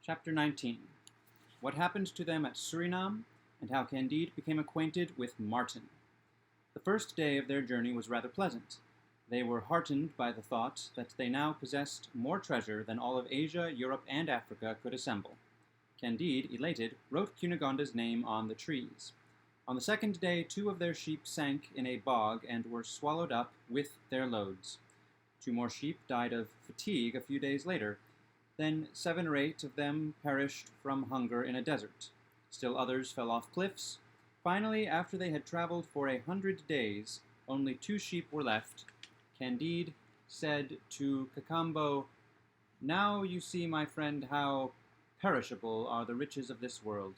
Chapter 19. What happened to them at Suriname, and how Candide became acquainted with Martin. The first day of their journey was rather pleasant. They were heartened by the thought that they now possessed more treasure than all of Asia, Europe, and Africa could assemble. Candide, elated, wrote Cunegonde's name on the trees. On the second day, 2 of their sheep sank in a bog and were swallowed up with their loads. 2 more sheep died of fatigue a few days later. Then 7 or 8 of them perished from hunger in a desert. Still others fell off cliffs. Finally, after they had traveled for 100 days, only 2 sheep were left. Candide said to Cacambo, "Now you see, my friend, how perishable are the riches of this world.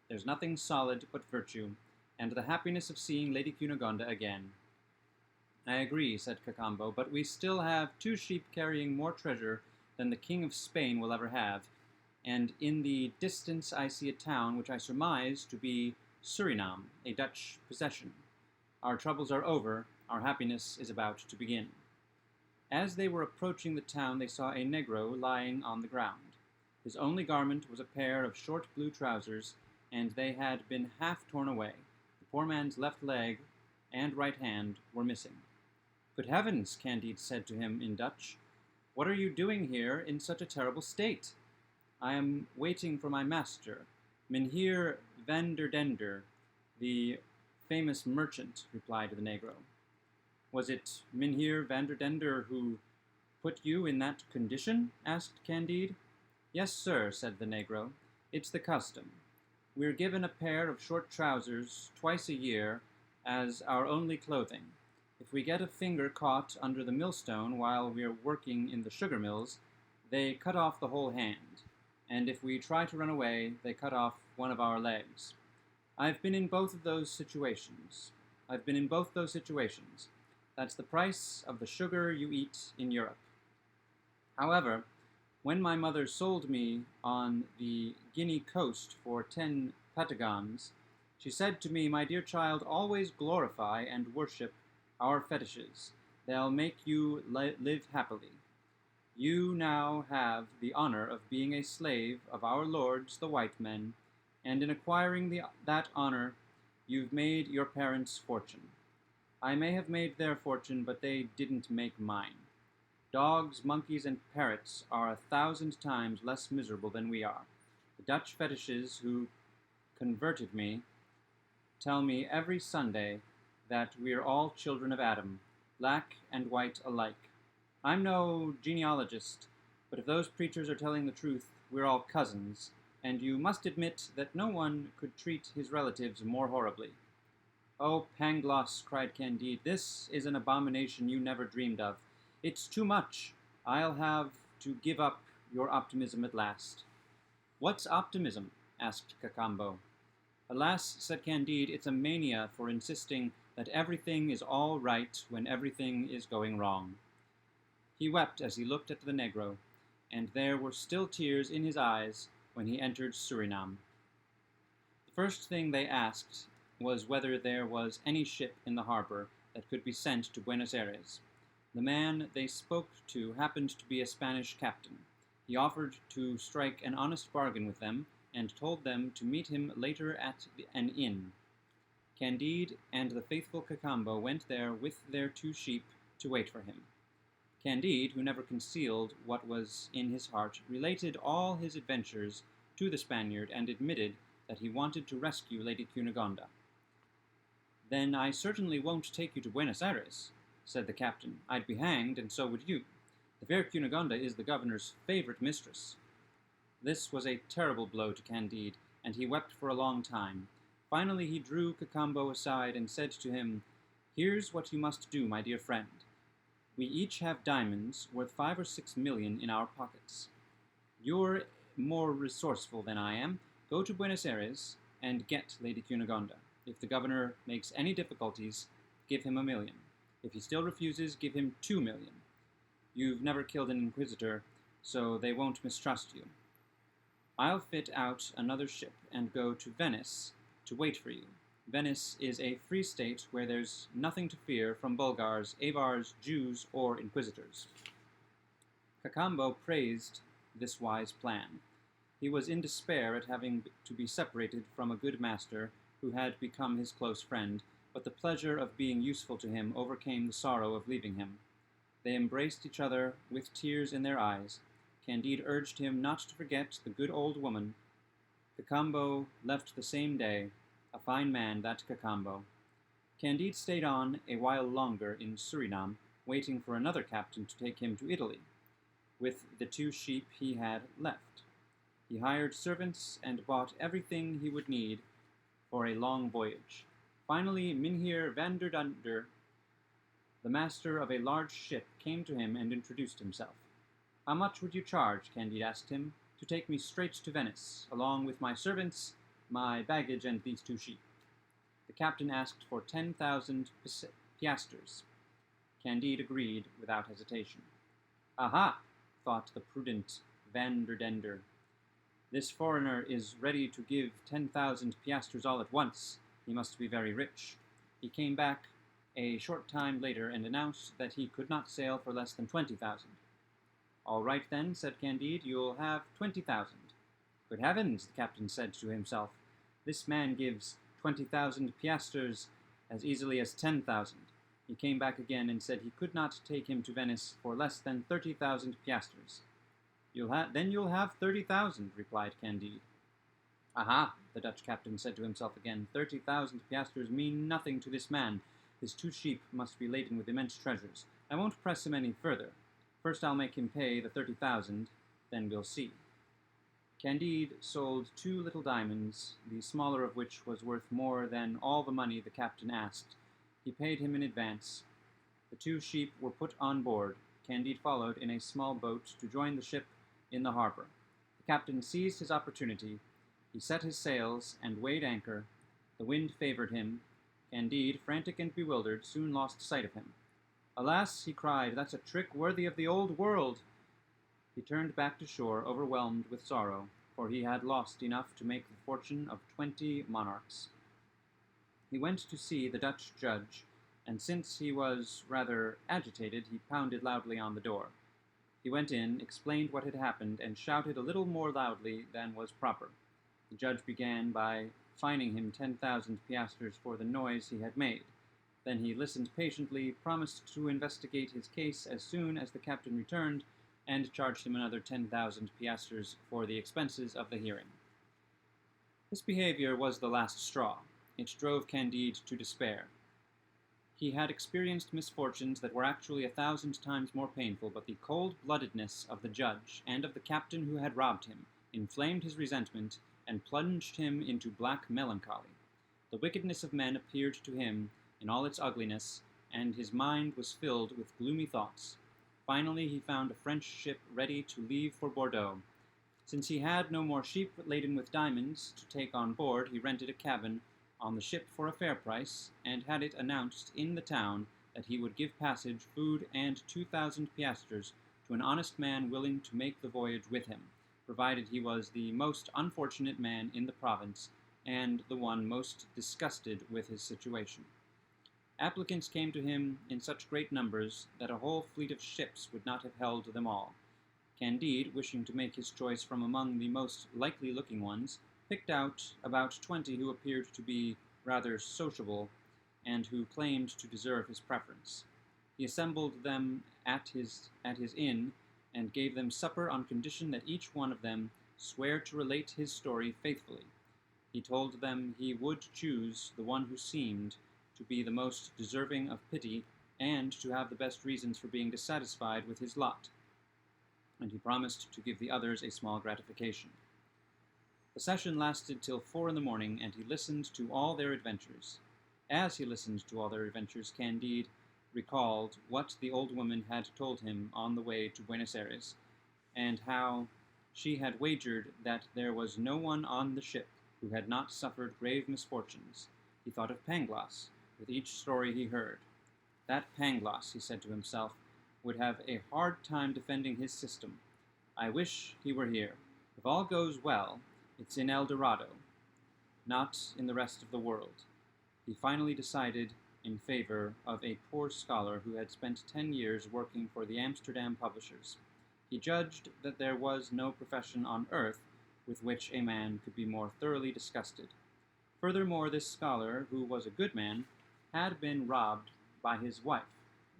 There's nothing solid but virtue, and the happiness of seeing Lady Cunegonde again." "I agree," said Cacambo, "but we still have 2 sheep carrying more treasure than the King of Spain will ever have, and in the distance I see a town which I surmise to be Suriname, a Dutch possession. Our troubles are over, our happiness is about to begin." As they were approaching the town, they saw a negro lying on the ground. His only garment was a pair of short blue trousers, and they had been half torn away. The poor man's left leg and right hand were missing. "Good heavens," Candide said to him in Dutch, "what are you doing here in such a terrible state?" "I am waiting for my master, Mynheer van der Dender, the famous merchant," replied the negro. "Was it Mynheer van der Dender who put you in that condition?" asked Candide. "Yes, sir," said the negro. "It's the custom. We're given a pair of short trousers twice a year as our only clothing. If we get a finger caught under the millstone while we're working in the sugar mills, they cut off the whole hand, and if we try to run away, they cut off one of our legs. I've been in both those situations. That's the price of the sugar you eat in Europe. However, when my mother sold me on the Guinea coast for 10 patagons, she said to me, 'My dear child, always glorify and worship our fetishes. They'll make you live happily. You now have the honor of being a slave of our lords, the white men, and in acquiring that honor, you've made your parents' fortune. I may have made their fortune, but they didn't make mine. Dogs, monkeys, and parrots are 1,000 times less miserable than we are. The Dutch fetishes who converted me tell me every Sunday that we're all children of Adam, black and white alike. I'm no genealogist, but if those preachers are telling the truth, we're all cousins, and you must admit that no one could treat his relatives more horribly." "Oh, Pangloss," cried Candide, "this is an abomination you never dreamed of. It's too much. I'll have to give up your optimism at last." "What's optimism?" asked Cacambo. "Alas," said Candide, "it's a mania for insisting that everything is all right when everything is going wrong." He wept as he looked at the negro, and there were still tears in his eyes when he entered Suriname. The first thing they asked was whether there was any ship in the harbor that could be sent to Buenos Aires. The man they spoke to happened to be a Spanish captain. He offered to strike an honest bargain with them, and told them to meet him later at an inn. Candide and the faithful Cacambo went there with their 2 sheep to wait for him. Candide, who never concealed what was in his heart, related all his adventures to the Spaniard and admitted that he wanted to rescue Lady Cunegonde. "Then I certainly won't take you to Buenos Aires," said the captain. "I'd be hanged, and so would you. The fair Cunegonde is the governor's favorite mistress." This was a terrible blow to Candide, and he wept for a long time. Finally he drew Cacambo aside and said to him, "Here's what you must do, my dear friend. We each have diamonds worth 5 or 6 million in our pockets. You're more resourceful than I am. Go to Buenos Aires and get Lady Cunegonde. If the governor makes any difficulties, give him 1 million. If he still refuses, give him 2 million. You've never killed an inquisitor, so they won't mistrust you. I'll fit out another ship and go to Venice to wait for you. Venice is a free state where there's nothing to fear from Bulgars, Avars, Jews, or inquisitors." Cacambo praised this wise plan. He was in despair at having to be separated from a good master who had become his close friend, but the pleasure of being useful to him overcame the sorrow of leaving him. They embraced each other with tears in their eyes. Candide urged him not to forget the good old woman. Cacambo left the same day, a fine man, that Cacambo. Candide stayed on a while longer in Surinam, waiting for another captain to take him to Italy, with the 2 sheep he had left. He hired servants and bought everything he would need for a long voyage. Finally, Mynheer Vanderdander, the master of a large ship, came to him and introduced himself. "How much would you charge," Candide asked him, "to take me straight to Venice, along with my servants, my baggage, and these 2 sheep?" The captain asked for 10,000 piastres. Candide agreed without hesitation. "Aha!" thought the prudent Vanderdander. "This foreigner is ready to give 10,000 piastres all at once. He must be very rich." He came back a short time later and announced that he could not sail for less than 20,000. "All right then," said Candide, "you'll have 20,000. "Good heavens," the captain said to himself, "this man gives 20,000 piastres as easily as 10,000. He came back again and said he could not take him to Venice for less than 30,000 piastres. Then you'll have 30,000, replied Candide. "Aha," the Dutch captain said to himself again, 30,000 piastres mean nothing to this man. His 2 sheep must be laden with immense treasures. I won't press him any further. First I'll make him pay the 30,000, then we'll see." Candide sold 2 little diamonds, the smaller of which was worth more than all the money the captain asked. He paid him in advance. The 2 sheep were put on board. Candide followed in a small boat to join the ship in the harbor. The captain seized his opportunity. He set his sails and weighed anchor. The wind favored him. Candide, frantic and bewildered, soon lost sight of him. "Alas," he cried, "that's a trick worthy of the old world." He turned back to shore, overwhelmed with sorrow, for he had lost enough to make the fortune of 20 monarchs. He went to see the Dutch judge, and since he was rather agitated, he pounded loudly on the door. He went in, explained what had happened, and shouted a little more loudly than was proper. The judge began by fining him 10,000 piastres for the noise he had made. Then he listened patiently, promised to investigate his case as soon as the captain returned, and charged him another 10,000 piastres for the expenses of the hearing. This behavior was the last straw. It drove Candide to despair. He had experienced misfortunes that were actually 1,000 times more painful, but the cold-bloodedness of the judge and of the captain who had robbed him inflamed his resentment and plunged him into black melancholy. The wickedness of men appeared to him in all its ugliness, and his mind was filled with gloomy thoughts. Finally, he found a French ship ready to leave for Bordeaux. Since he had no more sheep laden with diamonds to take on board, he rented a cabin on the ship for a fair price, and had it announced in the town that he would give passage, food, and 2,000 piastres to an honest man willing to make the voyage with him, provided he was the most unfortunate man in the province, and the one most disgusted with his situation. Applicants came to him in such great numbers that a whole fleet of ships would not have held them all. Candide, wishing to make his choice from among the most likely-looking ones, picked out about 20 who appeared to be rather sociable, and who claimed to deserve his preference. He assembled them at his inn, and gave them supper on condition that each one of them swear to relate his story faithfully. He told them he would choose the one who seemed to be the most deserving of pity, and to have the best reasons for being dissatisfied with his lot, and he promised to give the others a small gratification. The session lasted till 4 in the morning, and he listened to all their adventures. As he listened to all their adventures, Candide recalled what the old woman had told him on the way to Buenos Aires, and how she had wagered that there was no one on the ship who had not suffered grave misfortunes. He thought of Pangloss with each story he heard. That Pangloss, he said to himself, would have a hard time defending his system. I wish he were here. If all goes well, it's in El Dorado, not in the rest of the world. He finally decided in favor of a poor scholar who had spent 10 years working for the Amsterdam publishers. He judged that there was no profession on earth with which a man could be more thoroughly disgusted. Furthermore, this scholar, who was a good man, had been robbed by his wife,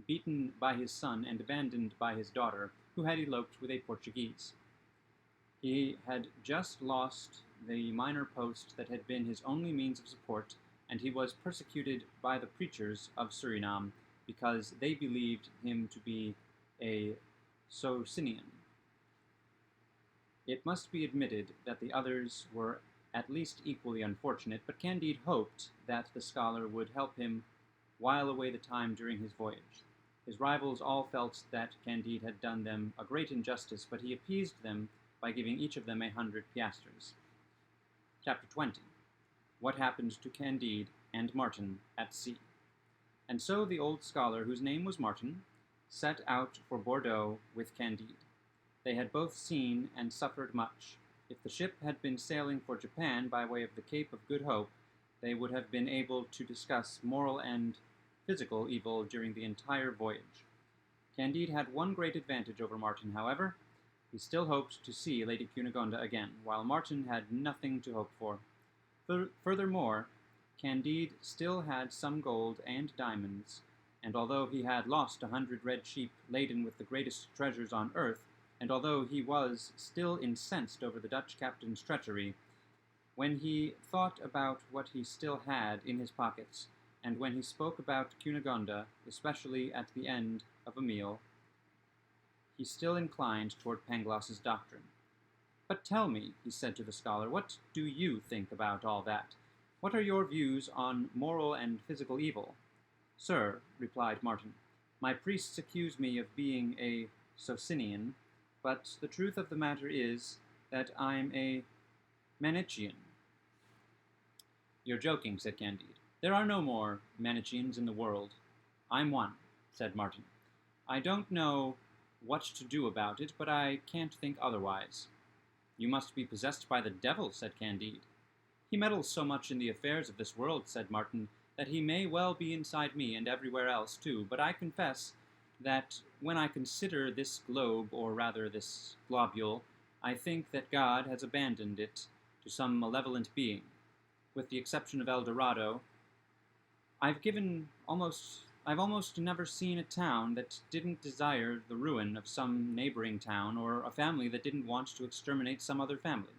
beaten by his son, and abandoned by his daughter, who had eloped with a Portuguese. He had just lost the minor post that had been his only means of support, and he was persecuted by the preachers of Suriname because they believed him to be a Socinian. It must be admitted that the others were at least equally unfortunate, but Candide hoped that the scholar would help him while away the time during his voyage. His rivals all felt that Candide had done them a great injustice, but he appeased them by giving each of them 100 piastres. Chapter 20. What happened to Candide and Martin at sea. And so the old scholar, whose name was Martin, set out for Bordeaux with Candide. They had both seen and suffered much. If the ship had been sailing for Japan by way of the Cape of Good Hope, they would have been able to discuss moral and physical evil during the entire voyage. Candide had one great advantage over Martin, however. He still hoped to see Lady Cunegonde again, while Martin had nothing to hope for. Furthermore, Candide still had some gold and diamonds, and although he had lost 100 red sheep laden with the greatest treasures on earth, and although he was still incensed over the Dutch captain's treachery, when he thought about what he still had in his pockets, and when he spoke about Cunegonde, especially at the end of a meal, he still inclined toward Pangloss's doctrine. "But tell me," he said to the scholar, "what do you think about all that? What are your views on moral and physical evil?" "Sir," replied Martin, "my priests accuse me of being a Socinian, but the truth of the matter is that I'm a Manichean." "You're joking," said Candide. "There are no more Manicheans in the world." "I'm one," said Martin. "I don't know what to do about it, but I can't think otherwise." "You must be possessed by the devil," said Candide. "He meddles so much in the affairs of this world," said Martin, "that he may well be inside me and everywhere else too, but I confess that when I consider this globe, or rather this globule, I think that God has abandoned it to some malevolent being. With the exception of El Dorado, I've almost never seen a town that didn't desire the ruin of some neighboring town, or a family that didn't want to exterminate some other family.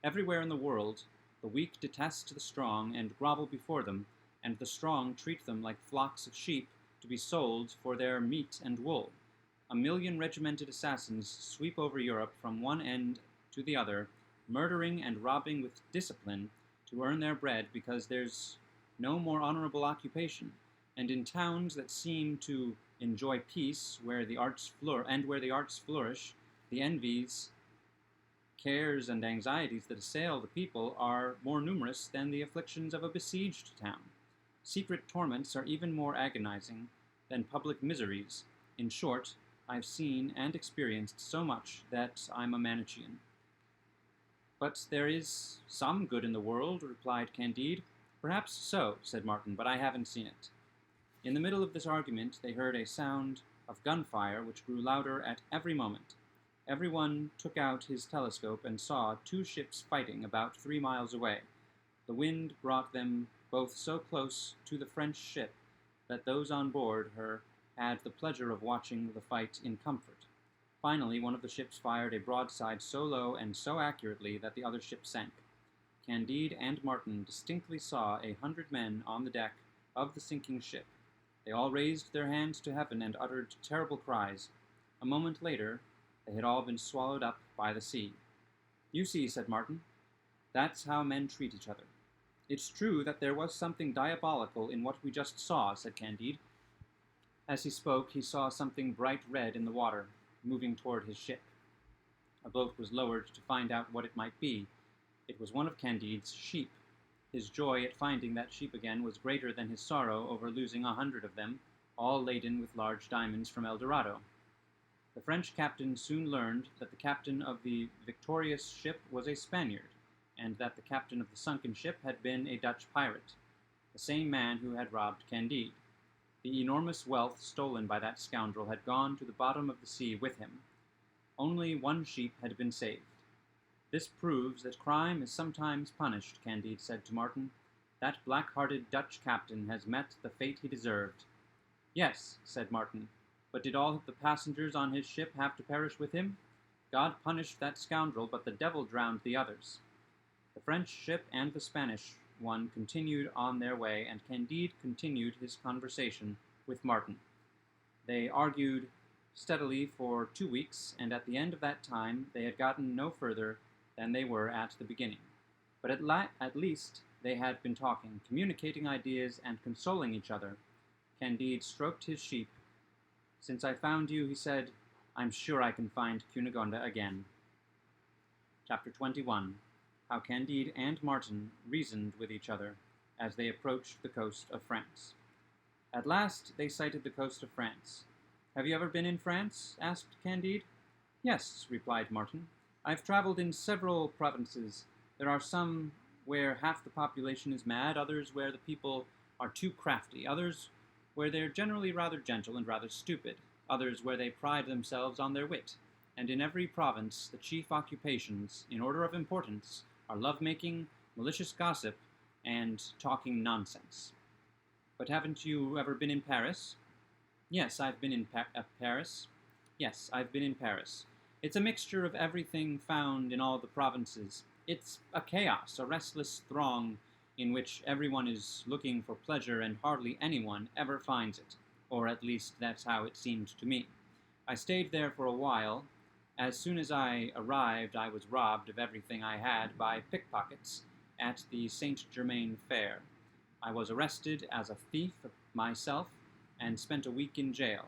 Everywhere in the world, the weak detest the strong and grovel before them, and the strong treat them like flocks of sheep to be sold for their meat and wool. 1,000,000 regimented assassins sweep over Europe from one end to the other, murdering and robbing with discipline to earn their bread, because there's no more honorable occupation. And in towns that seem to enjoy peace, where the arts flourish, the envies, cares, and anxieties that assail the people are more numerous than the afflictions of a besieged town. Secret torments are even more agonizing than public miseries. In short, I've seen and experienced so much that I'm a Manichean." "But there is some good in the world," replied Candide. "Perhaps so," said Martin, "but I haven't seen it." In the middle of this argument they heard a sound of gunfire which grew louder at every moment. Everyone took out his telescope and saw 2 ships fighting about 3 miles away. The wind brought them both so close to the French ship that those on board her had the pleasure of watching the fight in comfort. Finally, one of the ships fired a broadside so low and so accurately that the other ship sank. Candide and Martin distinctly saw 100 men on the deck of the sinking ship. They all raised their hands to heaven and uttered terrible cries. A moment later, they had all been swallowed up by the sea. "You see," said Martin, "that's how men treat each other." "It's true that there was something diabolical in what we just saw," said Candide. As he spoke, he saw something bright red in the water, moving toward his ship. A boat was lowered to find out what it might be. It was one of Candide's sheep. His joy at finding that sheep again was greater than his sorrow over losing 100 of them, all laden with large diamonds from El Dorado. The French captain soon learned that the captain of the victorious ship was a Spaniard, and that the captain of the sunken ship had been a Dutch pirate, the same man who had robbed Candide. The enormous wealth stolen by that scoundrel had gone to the bottom of the sea with him. Only 1 sheep had been saved. This proves that crime is sometimes punished, Candide said to Martin. That black-hearted Dutch captain has met the fate he deserved. Yes, said Martin, but did all the passengers on his ship have to perish with him? God punished that scoundrel, but the devil drowned the others. The French ship and the Spanish one continued on their way, and Candide continued his conversation with Martin. They argued steadily for 2 weeks, and at the end of that time they had gotten no further than they were at the beginning. But at least they had been talking, communicating ideas, and consoling each other. Candide stroked his sheep. Since I found you, he said, I'm sure I can find Cunegonde again. Chapter 21. How Candide and Martin reasoned with each other as they approached the coast of France. At last they sighted the coast of France. Have you ever been in France? Asked Candide. Yes, replied Martin. I've traveled in several provinces. There are some where half the population is mad, others where the people are too crafty, others where they're generally rather gentle and rather stupid, others where they pride themselves on their wit, and in every province the chief occupations, in order of importance, are love-making, malicious gossip, and talking nonsense. But haven't you ever been in Paris? Yes, I've been in Paris. Yes, I've been in Paris. It's a mixture of everything found in all the provinces. It's a chaos, a restless throng in which everyone is looking for pleasure and hardly anyone ever finds it, or at least that's how it seemed to me. I stayed there for a while. As soon as I arrived, I was robbed of everything I had by pickpockets at the Saint-Germain fair. I was arrested as a thief myself and spent a week in jail.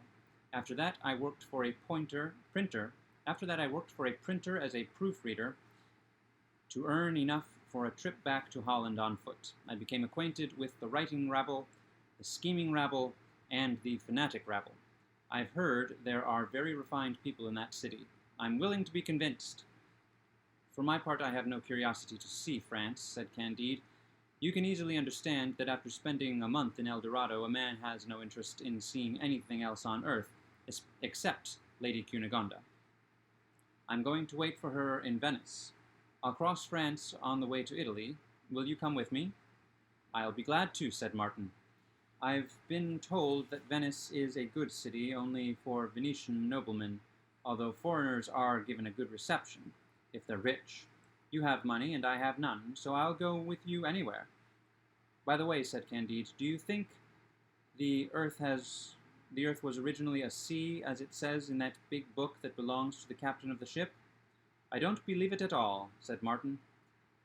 After that, I worked for a printer as a proofreader to earn enough for a trip back to Holland on foot. I became acquainted with the writing rabble, the scheming rabble, and the fanatic rabble. I've heard there are very refined people in that city. I'm willing to be convinced. For my part, I have no curiosity to see France, said Candide. You can easily understand that after spending a month in El Dorado, a man has no interest in seeing anything else on earth, except Lady Cunegonde. I'm going to wait for her in Venice. I'll cross France on the way to Italy. Will you come with me? I'll be glad to, said Martin. I've been told that Venice is a good city only for Venetian noblemen, although foreigners are given a good reception, if they're rich. You have money, and I have none, so I'll go with you anywhere. By the way, said Candide, do you think the earth was originally a sea, as it says in that big book that belongs to the captain of the ship? I don't believe it at all, said Martin.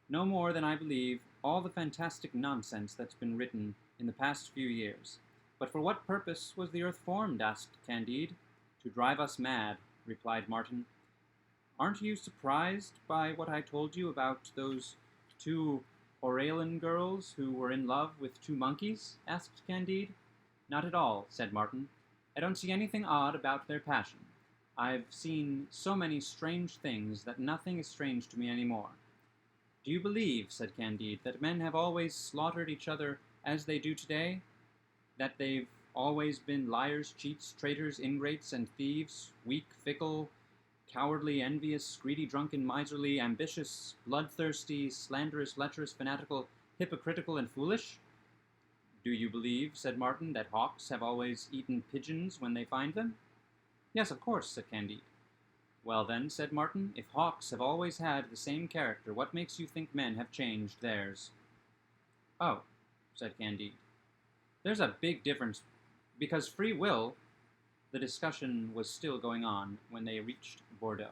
No more than I believe all the fantastic nonsense that's been written in the past few years. But for what purpose was the earth formed? Asked Candide. To drive us mad, replied Martin. Aren't you surprised by what I told you about those 2 Aurelian girls who were in love with 2 monkeys? Asked Candide. Not at all, said Martin. I don't see anything odd about their passion. I've seen so many strange things that nothing is strange to me any more. Do you believe, said Candide, that men have always slaughtered each other as they do today? That they've always been liars, cheats, traitors, ingrates, and thieves, weak, fickle, cowardly, envious, greedy, drunken, miserly, ambitious, bloodthirsty, slanderous, lecherous, fanatical, hypocritical, and foolish? Do you believe, said Martin, that hawks have always eaten pigeons when they find them? Yes, of course, said Candide. Well then, said Martin, if hawks have always had the same character, what makes you think men have changed theirs? Oh, said Candide. There's a big difference, because free will. The discussion was still going on when they reached Bordeaux.